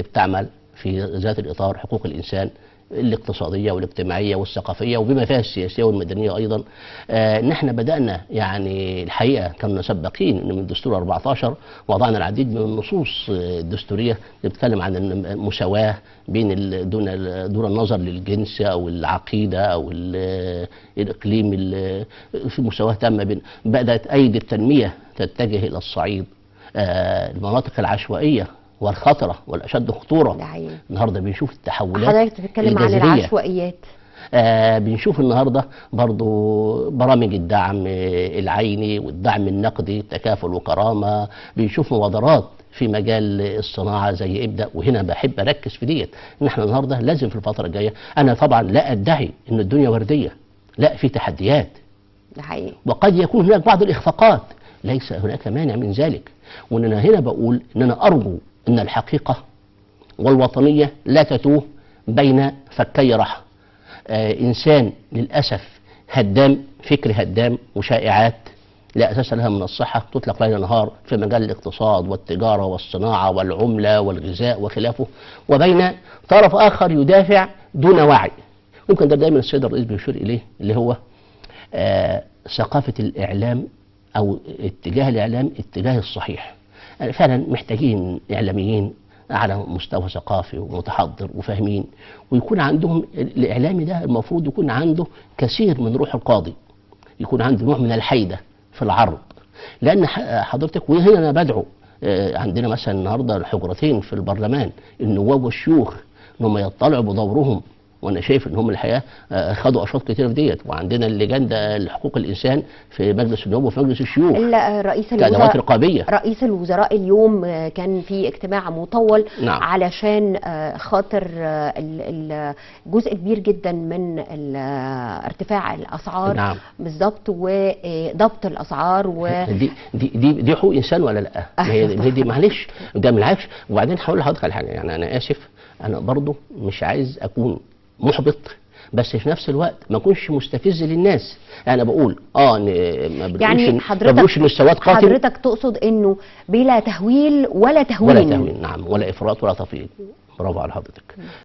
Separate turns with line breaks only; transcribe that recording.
اللي بتعمل في ذات الإطار حقوق الإنسان الاقتصادية والاجتماعية والثقافية وبما فيها السياسية والمدنية أيضا. إن احنا بدأنا يعني الحقيقة كنا سباقين إن من دستور 14 وضعنا العديد من النصوص الدستورية اللي بتتكلم عن المساواة بين دون النظر للجنس أو العقيدة أو الإقليم، في مساواة تامة بين. بدأت أيدي التنمية تتجه إلى الصعيد، المناطق العشوائية والخطرة والأشد خطورة. النهارده بنشوف التحولات.
حضرتك بتتكلم عن العشوائيات.
بنشوف النهارده برضو برامج الدعم العيني والدعم النقدي، تكافل وكرامة. بنشوف مبادرات في مجال الصناعة زي ابدأ. وهنا بحب أركز في ديت إن احنا النهارده لازم في الفترة الجاية، أنا طبعا لا أدعي إن الدنيا وردية، لا، في تحديات.
ده حقيقي.
وقد يكون هناك بعض الإخفاقات، ليس هناك مانع من ذلك. وأن أنا هنا بقول إن أنا أرجو أن الحقيقة والوطنية لا تتوه بين فكي رحى. إنسان للأسف هدام، فكر هدام وشائعات لا أساس لها من الصحة تطلق ليل نهار في مجال الاقتصاد والتجارة والصناعة والعملة والغذاء وخلافه، وبين طرف آخر يدافع دون وعي. ممكن ده دايما السيد الرئيس بيشير إليه، اللي هو ثقافة الإعلام أو اتجاه الإعلام اتجاه الصحيح. يعني فعلا محتاجين إعلاميين على مستوى ثقافي ومتحضر وفاهمين، ويكون عندهم الإعلامي ده المفروض يكون عنده كثير من روح القاضي، يكون عنده نوع من الحيدة في العرض. لأن حضرتك، وهنا أنا بدعو، عندنا مثلا النهارده الحجرتين في البرلمان، النواب والشيوخ، إنهم يطلعوا بدورهم. وانا شايف ان هم الحقيقه خدوا اشواط كتير في ديت. وعندنا اللجان لحقوق الانسان في مجلس النواب وفي مجلس الشيوخ
رئيس
كادوات رقابيه.
رئيس الوزراء اليوم كان في اجتماع مطول، نعم، علشان خاطر جزء كبير جدا من ارتفاع الاسعار، نعم، بالظبط، وضبط الاسعار
دي حقوق انسان ولا لا؟ دي معلش، ده بالعكس. وبعدين هقول لحضرتك على حاجه، يعني انا اسف، انا برضو مش عايز اكون محبط، بس في نفس الوقت ما اكونش مستفز للناس. انا بقول ما بقولش ان السواد قاتل.
حضرتك تقصد انه بلا تهويل ولا تهوين.
نعم، ولا افراط ولا تفريط. برافو على حضرتك.